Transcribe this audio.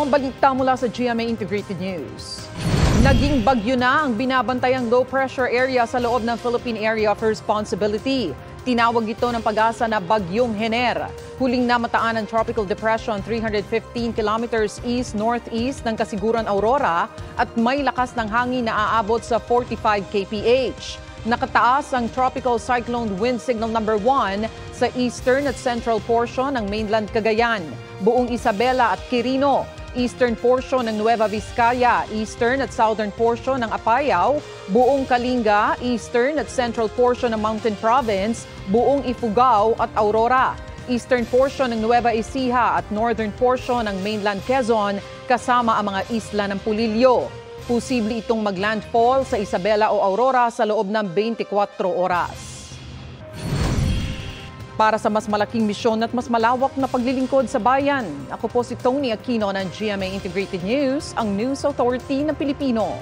ang balita mula sa GMA Integrated News. Naging bagyo na ang binabantayang low pressure area sa loob ng Philippine Area of Responsibility. Tinawag ito ng pag-asa na Bagyong Hener. Huling namataan ng Tropical Depression 315 kilometers east-northeast ng Kasiguran Aurora at may lakas ng hangin na aabot sa 45 kph. Nakataas ang Tropical Cyclone Wind Signal number 1 sa eastern at central portion ng mainland Cagayan, buong Isabela at Quirino, eastern portion ng Nueva Vizcaya, eastern at southern portion ng Apayao, buong Kalinga, eastern at central portion ng Mountain Province, buong Ifugao at Aurora, eastern portion ng Nueva Ecija at northern portion ng mainland Quezon kasama ang mga isla ng Pulilio. Posible itong maglandfall sa Isabela o Aurora sa loob ng 24 oras. Para sa mas malaking misyon at mas malawak na paglilingkod sa bayan, ako po si Tony Aquino ng GMA Integrated News, ang News Authority ng Pilipino.